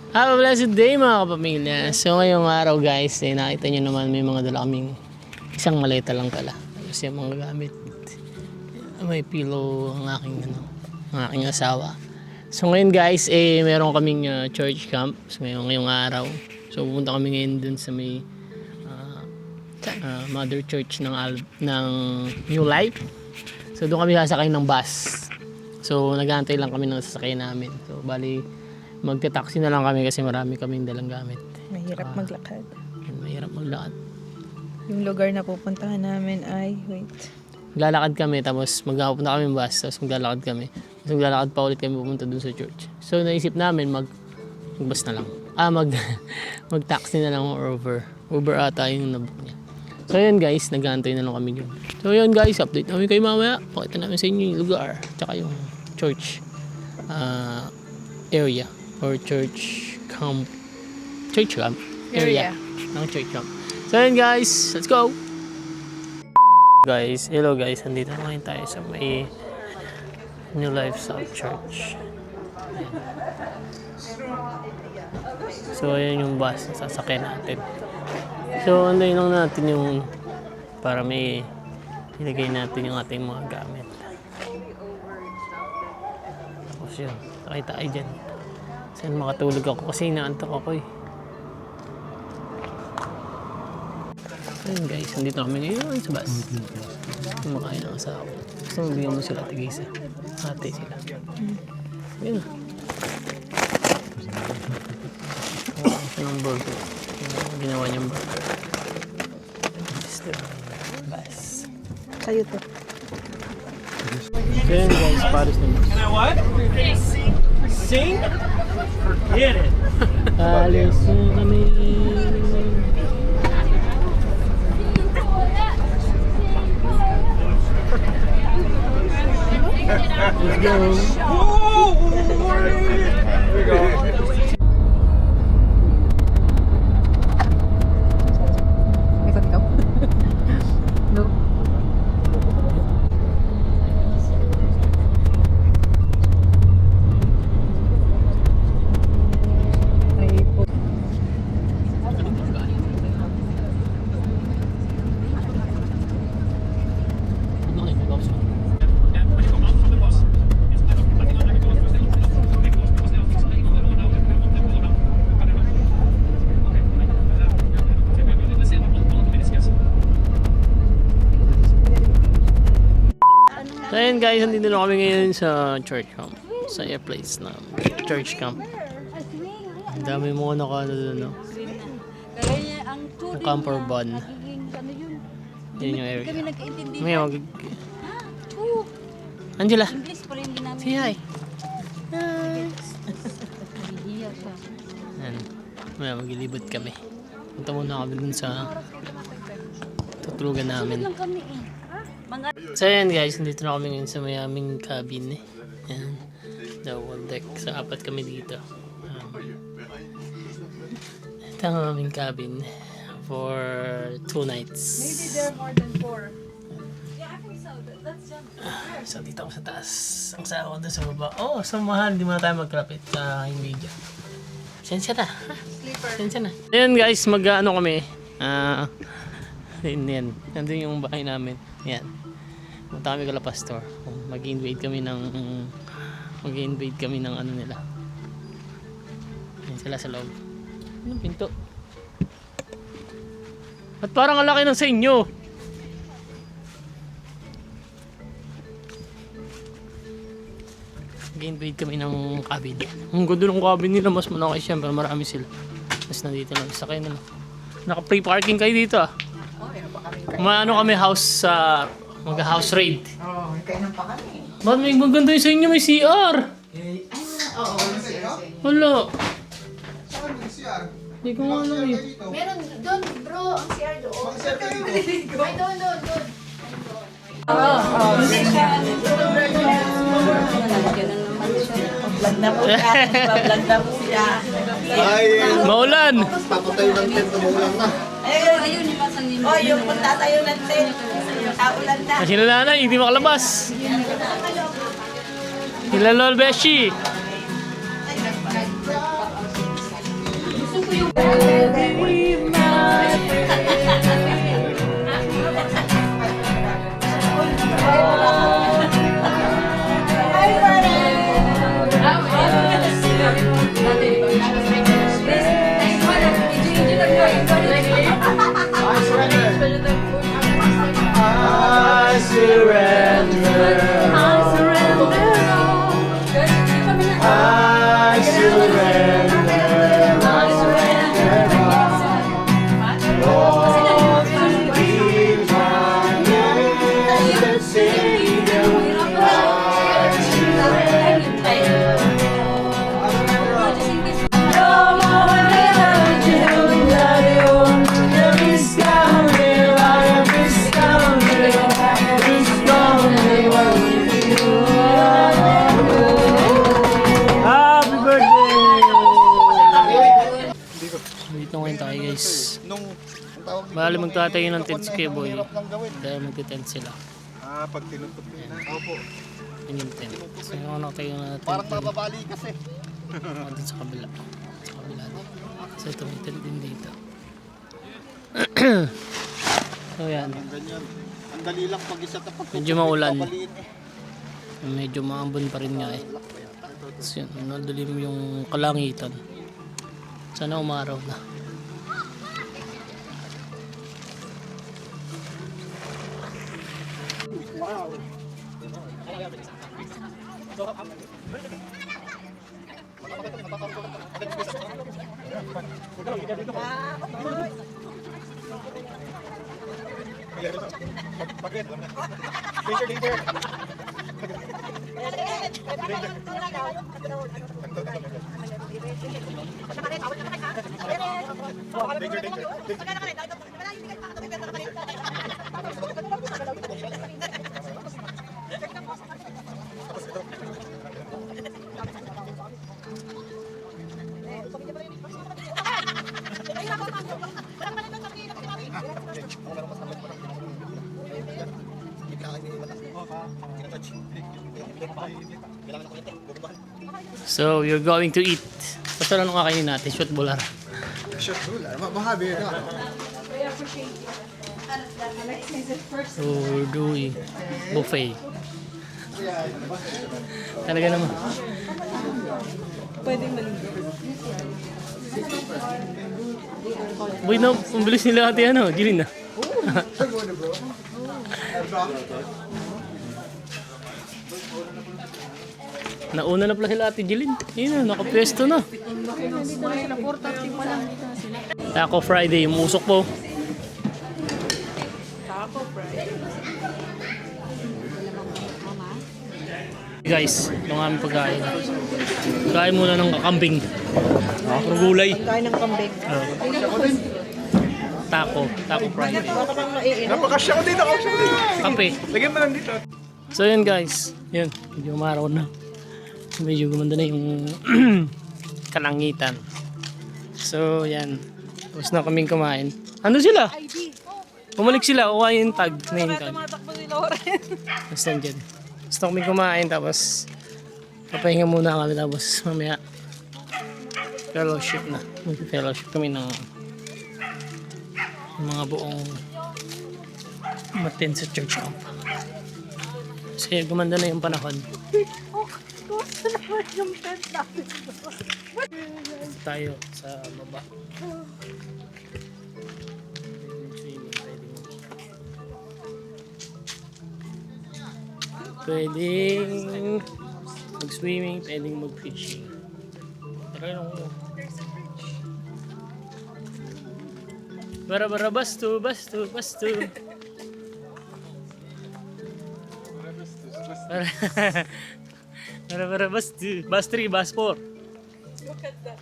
Have a blessed day mga kapamilya. So ngayong araw guys, nakita nyo naman may mga dala kaming isang maleta lang pala. Kasi yung mga gamit. May pillow ang aking asawa. So ngayon guys, meron kaming church camp. So ngayong araw. So pupunta kami ngayon dun sa may mother church ng New Life. So doon kami sasakay ng bus. So nag-aantay lang kami ng sasakyan namin. So bali magte-taxi na lang kami kasi marami kaming dalang gamit. Mahirap maglakad. Mahirap maglakad. Yung lugar na pupuntahan namin ay, Maglalakad kami tapos maghapunta kami ng bus tapos maglalakad kami. Tapos maglalakad pa ulit kami pupunta dun sa church. So naisip namin mag-bus na lang. Mag-taxi na lang or Uber ata yung nabook niya. So yun guys, nag-aantay na lang kami yun. So yun guys, update namin kayo mamaya. Pakita namin sa inyo yung lugar. Tsaka yung church area or church camp area ng church camp. So yun guys, let's go! Guys, hello guys, andito na ngayon tayo sa may New Life South Church. So ayan yung bus na sasakyan natin. So andayin lang natin yung para may ilagay natin yung ating mga gamit. Tapos yun, sakay tayo dyan. Saan makatulog ako kasi inaantok ako eh. Ayun guys, nandito kami ngayon sa bus. Kumakain ang asawa. Gusto mo bigyan mo sila tigisa. Ate sila. Ayun. Ito ng burger. Ginawa niyang burger. Bus. Sa'yo to. So yun guys, pares na bus. You know what? Sing? Forget it. Alis na kami. Let's go. Here we go. Ikot ikaw? No. So ayun guys, nandito na kami ngayon sa church camp. Sa place na church camp. Ang dami mo doon, no? Yung camper van. Yun yung area. May Angela, say hi. Yan. May maglilibot kami. Punta muna kami dun sa tutulugan namin. So ayan guys, nandito na kami ngayon sa may aming cabin eh. Ayan, double deck. So apat kami dito. Ito ang aming cabin for 2 nights. Maybe there are more than 4. Yeah, I think so. That's just... So dito ako sa taas. Ang sawa ko doon sa baba. Oh, so mahal. Di muna tayo magkalapit sa yung video. Sensya na. Sensya na. Ayan guys, mag-ano kami. Yan. Nandun yung bahay namin. Yan. Punta kami kala pastor. Mag-invade kami ng ano nila. Yan sila sa loob. Anong pinto? At parang ang laki ng sa inyo. Mag-invade kami ng cabin. Ang ganda ng cabin nila. Mas malaki siyempre. Marami sila. Mas nandito lang. Sakay na lang. Naka-free parking kayo dito ah. Ano kami house mag-house raid. Oo, kainan pa kami. Ba't may maganda yung sa inyo? May CR. Oo, Wala. saan yung CR? Hindi ko nga alam eh. Meron doon, bro, ang CR doon. Mag-CR ka dito. Ay, doon. Vlog na po siya. Vlog na po siya. Ay, Maulan. papatayo ng tent, umuulan na. Ayun, ipasan niyo. Oh, yung magtatayo ng tent. Ulan na. Kasi nanay, hindi makalabas. Sila Lol Beshi. I surrender. I surrender. Lord, to be my innocent Savior. I surrender. Happy birthday! Dito ngayon tayo guys. Nung ang tawag dito, Bali magtatayo ng tent si ang Keboy. hirap lang gawin. Dahil magtitent sila. Pag tinutok yun. Opo. Yun yung tent. So yung ano tayo na tent. Parang mababali kasi. Dito sa kabila. Sa kabila din. So ito may tent din dito. So yan. Ganyan. Ang dali lang pag isa tapos. Medyo maulan. Babaliin eh. Medyo maambon pa rin nga eh. So yun. Nadulim yung kalangitan. Sana umaraw na. So you're going to eat. Basta lang kakainin natin. Shoot bular. Shot wala. Mahabi na. So we're doing buffet. Talaga naman. Pwedeng maligo. Boy na, pambilis nila ate ano, Jilin na. Nauna na pala sila ate Jilin. Yun na, nakapwesto na. Taco Friday, yung usok po. Guys, yung aming pagkain. Kain muna ng kakambing. Puro gulay. Kain ng kambing. Taco Friday. Napakasya ko dito. Kape. Lagyan mo lang dito. So yun guys, yun, medyo umaraw na. Medyo gumanda na yung kalangitan. So yan, tapos na kaming kumain. Ano sila? Bumalik sila, kuha yung tag, name tag. Tapos nandyan. Tapos na kaming kumain, tapos papahinga muna kami, tapos mamaya fellowship na. Mag-fellowship kami ng mga buong matin sa church camp. Kasi gumanda na yung panahon. Tayo sa baba. Pwedeng mag-swimming, pwedeng mag-fishing. Pero yung bara bastu. Bara bastu. Bus 3, bus 4. Look at that.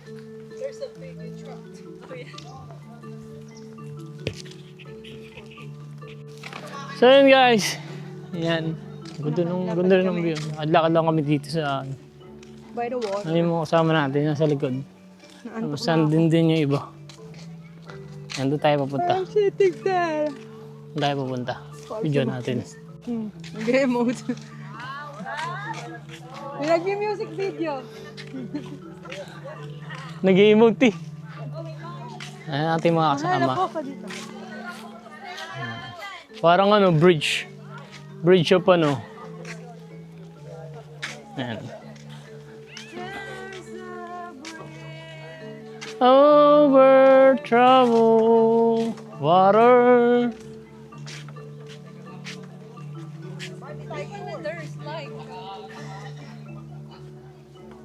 There's a baby truck. Oh yeah. So yun guys. Ayan. Ganda rin ng view. Adlakad lang kami dito sa By the water. ano yung mga kasama natin nasa likod. Tapos sandin din yung iba. Yan, doon tayo papunta. Sitting there. Doon tayo papunta. Video natin. Game mode. Nag-music video. Nag-emote eh. Ayan ating mga kasama. Hanap ako dito. Parang ano, bridge. Bridge of ano. Ayan. Over trouble, water. There's like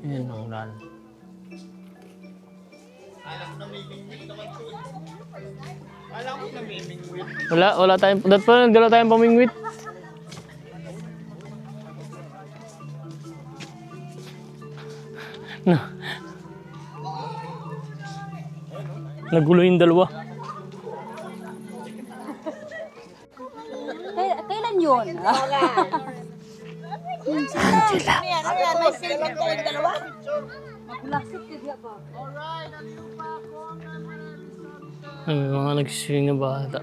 Ayan ang ulan. Wala tayong, dapat pa nagdala tayong pamingwit. Na. Nagulo yung dalawa. Kailan yun? Maglasik ka diya ba? Ay, may mga nagsiswing na bata.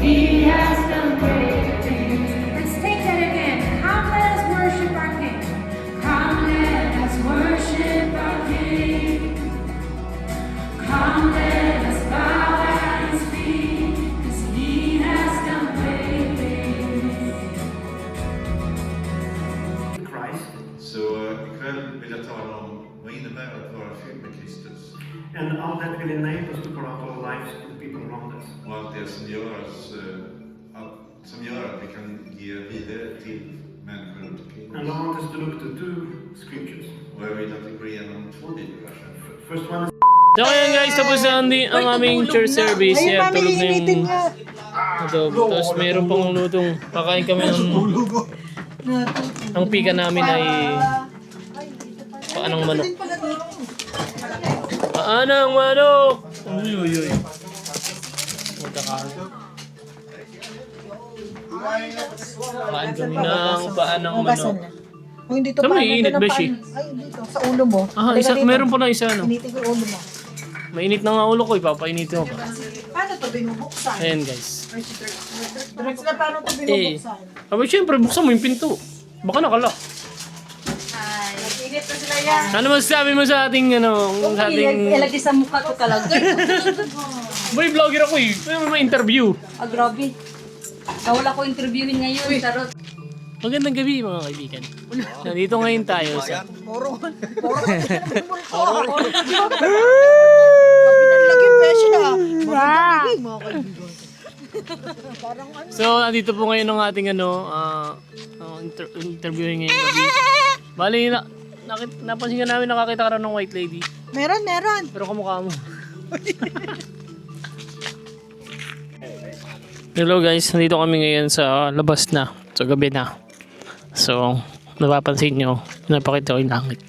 He has done great things. Let's take that again. Come, let us worship our King. Come, let us worship our King. Come, let us bow at His feet, 'cause He has done great things. Christ, Så ikväll vill jag tala om vad innebär att vara fylld med Kristus and all that will enable us to pour out our lives to the people around us. och allt det som gör att vi kan ge vidare till människor runt omkring And I oss. want us to look to two scriptures. Och jag vill att vi går igenom 2 bibelverser. First one is So ayan guys, tapos na ang aming church service. Yan, tulog na yung adobo. Tapos mayroon pang lutong. Kakain kami ng... Ang pika namin ay... Paanang manok. Paanang manok! Uy, uy, uy. Magkakaroon. Kain kami ng paanang manok. Kung hindi to Saan may paano, init, ito ng Beshi? paan- Ay, dito. Sa ulo mo. Ah, Halika isa, dito. meron pa na isa, no? Initin ko yung ulo mo. Mainit na nga ulo ko, ipapainitin mo pa. Paano to binubuksan? Ayan guys. Direct na paano to binubuksan? Aba, syempre, buksan mo yung pinto. Baka nakalock. Init na sila yan. Ano masasabi mo sa ating, ano, sa ating... Ilagay sa mukha ko talaga. Boy, vlogger ako eh. Pwede mo ma-interview. Ah, grabe. Nawala ko interviewin ngayon. Charot. Magandang gabi mga kaibigan. Nandito ngayon tayo sa... Lagi beshi na. Magandang mga kaibigan. So, nandito po ngayon ang ating ano, interviewing ngayong gabi. Bali, napansin ka namin nakakita ka rin ng white lady. Meron. Pero kamukha mo. Hello guys, nandito kami ngayon sa labas na. So, gabi na. So, napapansin nyo, napakita ko yung langit.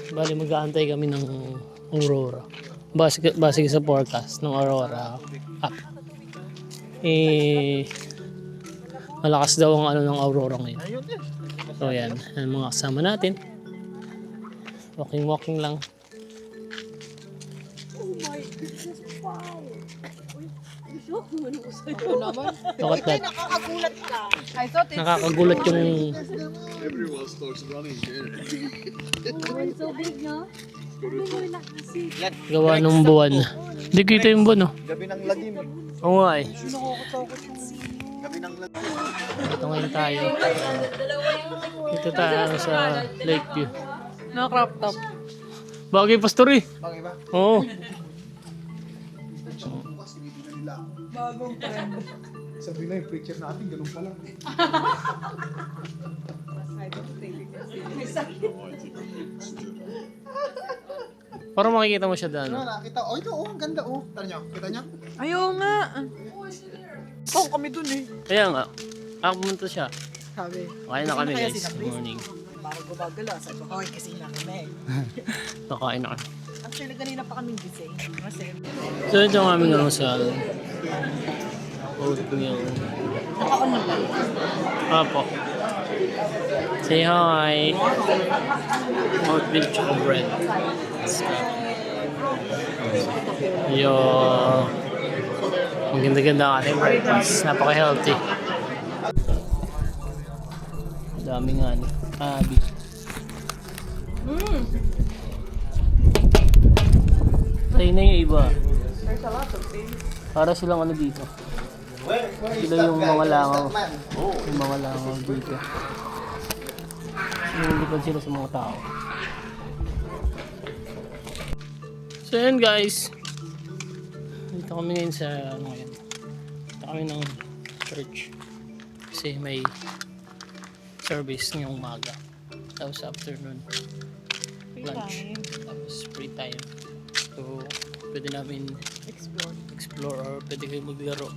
Bali, mag-aantay kami ng aurora. Base sa forecast ng aurora up. Malakas daw ang ano ng aurora ngayon. So, yan. Yan mga kasama natin. Walking lang. Look at that. Nakakagulat yung... So big, no? gawa ng buwan. Hindi kita yung buwan, oh. Gabi ng lagim. Oo nga eh. Gabi ng lagim. Ito ngayon tayo. Ito tayo sa Lakeview. Na-crop top. Bagay pastor eh. Bagay ba? Oo. Bagong trend. Sabi na yung preacher natin, ganun pa lang. Para makikita mo siya doon. Ano, nakita? Oh, ito, oh, ang ganda, oh. Tara nyo, kita nyo? Ayaw nga. Oh, kami dun eh. Kaya nga. Pumunta siya. Sabi. Kain na kami guys. Morning. Bago bagal sabi ko, okay, kasi na kami. Nakain na kami. Actually, kanina pa kaming gising. Kasi, So ito ang aming ano sa... oatmeal. Naka-on lang. Apo. Say hi. Oatmeal choco bread. Let's go. Yo. Ang ganda-ganda ang ating breakfast. Napaka-healthy. Daming ano. Abi. Tayo na yung iba. There's a lot of things. Para silang ano dito. Sila yung mga langaw. Yung mga langaw dito. Sinulipad sila sa mga tao. So yun guys. Dito kami ngayon sa ano ngayon. Dito kami ng church. Kasi may service ngayong umaga. Tapos afternoon lunch. Tapos free time. So pwede namin explore or pwede kami maglaro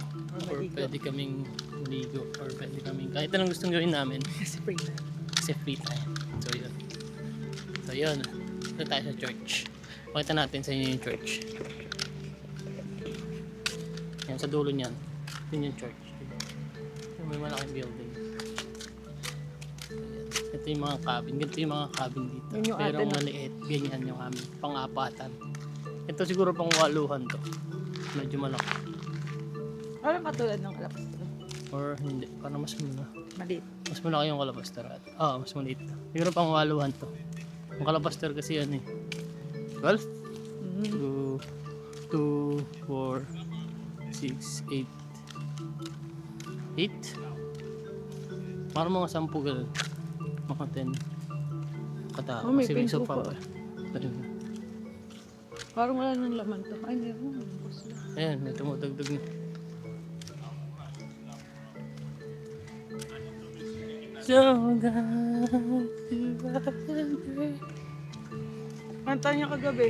or pwede kaming maligo or pwede kaming kahit anong gustong gawin namin kasi free time. So yun ito tayo sa church. Pakita natin sa inyo yung church. Yan sa dulo niyan. Yun yung church. Yung may malaking building. Ito yung mga cabin. Ganito yung mga cabin dito. Pero ang maliit. Ganyan yung amin. Pang-apatan. Ito siguro pang waluhan to. Medyo malaki. Parang katulad ng kalapas. Or hindi. Parang mas Maliit. mas malaki yung kalabaster. Mas maliit. Siguro pang waluhan to. Ang kalabaster kasi yan eh. 12? 2, 4, 6, 8. 8? Parang mga 10 ganun. Mga 10 katao. Oh, may kasi may pinto sofa pa. pa. Parang wala nang laman to. Ay, hindi mo. Ayan, may tumutugtog na. So Kanta niya kagabi.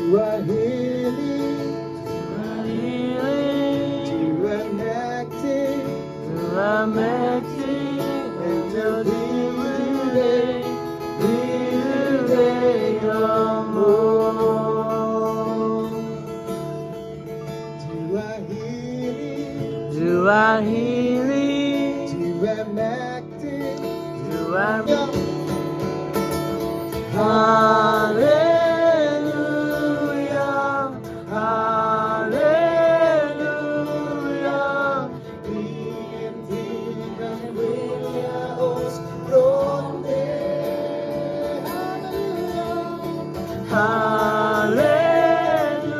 To a healing, to an acting, and to liberate your more. To a healing, to an acting, Hallelujah, hallelujah. Intiman Guia os fronte.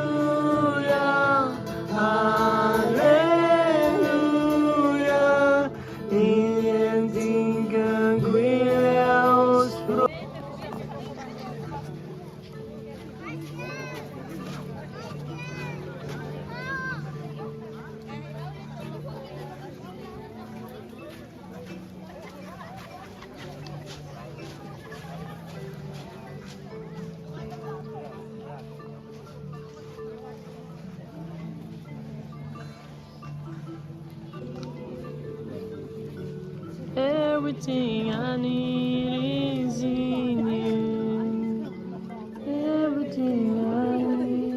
Hallelujah, hallelujah. Intiman Guia os fronte. Everything I need is in you. Everything I need.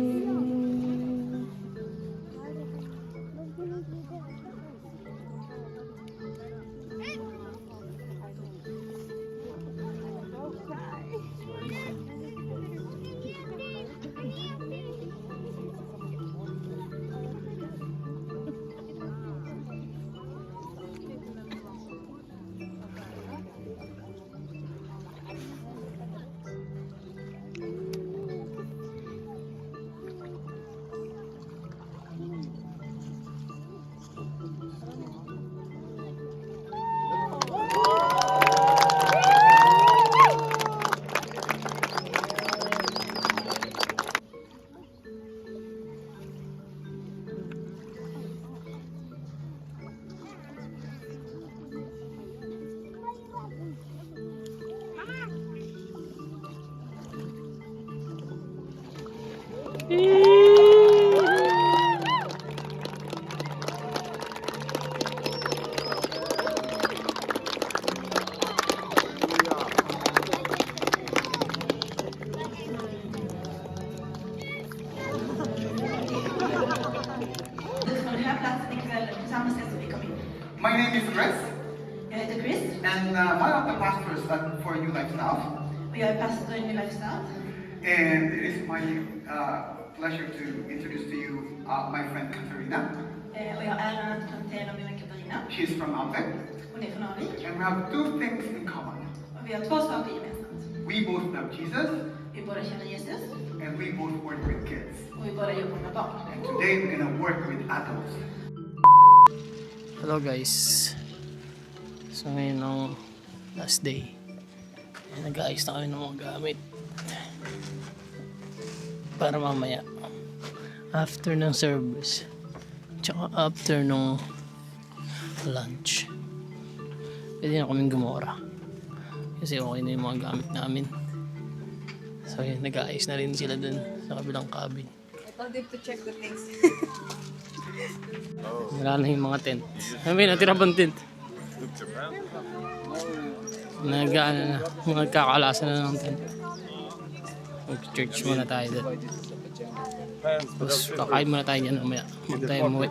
Den här platsen ikväll på samma sätt som vi kom in. My name is Chris, Jag heter Chris and one of the pastors for New Life Now. och jag är pastor i New Lifestyle. And it is my pleasure to introduce to you my friend Katarina. Och jag är äran att presentera min vän Katarina. She's from Alvik. Hon är från Avik. And we have two things in common. Och vi har två saker gemensamt. We both love Jesus, Vi båda känner Jesus and we both work with kids. och vi båda jobbar med barn. And today we're going to work with adults. Hello guys. So ngayon ang last day. Nag-aayos na kami ng mga gamit. Para mamaya. After ng service. Tsaka after ng lunch. Pwede na kaming gumora. Kasi okay na yung mga gamit namin. So yun, nag-aayos na rin sila dun sa kabilang cabin. I told him to check the things. Wala na yung mga tent. Ano ba yun? Natira bang tent? Nagkakalasan na ng tent. Mag-church muna tayo doon. Tapos kakain muna tayo dyan mamaya. Huwag tayo umuwi.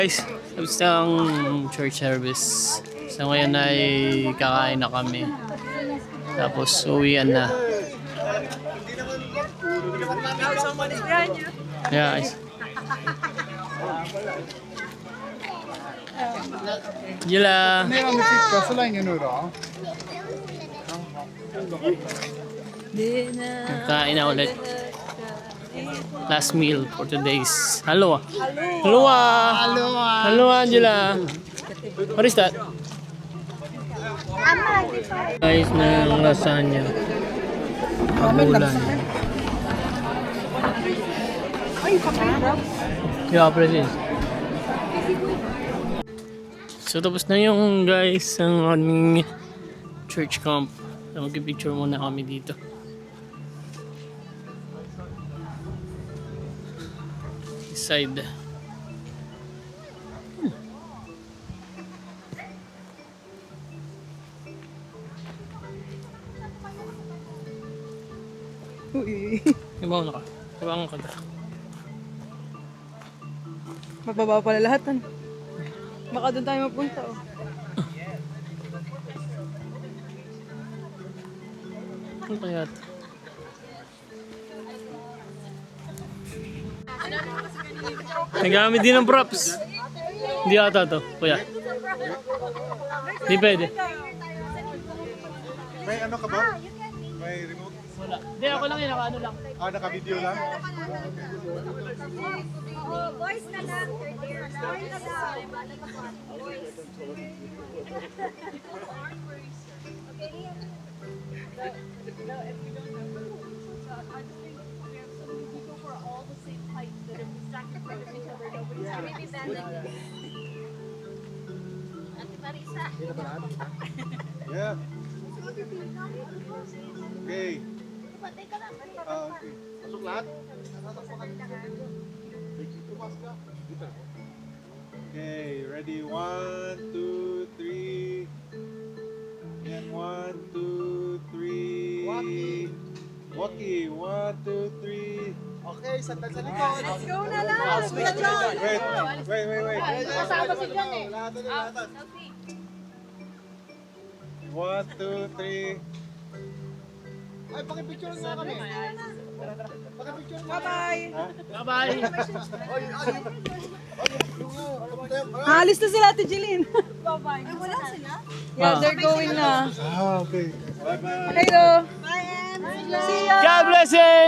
Guys, tapos ng church service. So ngayon ay kakain na kami. Tapos uwian na. Yeah, guys. Gila. Kain na ulit. Last meal for today's. Hello. Hello. Hello, Angela. What is that? Guys, ng lasagna. Kabulan. Yeah, precis. So tapos na yung guys ang aming church camp. So, mag-picture muna kami dito. Side. Ibaw na ka. Ibaw ka na. Mababa pala lahat. Baka doon tayo mapunta. Oh. Ano kaya ito? Nagamit din ng props. Hindi ata to, kuya. Hindi pwede. May ano ka ba? May remote? Wala. Hindi, ako lang yun. Naka-ano lang. Naka-video lang? Voice na lang. Voice na lang. Yeah. Okay. Okay. Masuk lahat? Okay, ready? 1, 2, 3. And 1, 2, 3. Walkie. 1, 2, 3. Okay, sandal sa likod. Let's go na lang. Wait. Kasama si John eh. Lahat. 1, 2, 3. Ay, pakipicture nga kami. Pakipicture nga. Bye-bye. Bye-bye. Halis na sila, Ate Jeline. Bye-bye. Ay, wala sila? Yeah, they're going na. Okay. Bye-bye. Hello. Bye, Em. See ya. God bless you!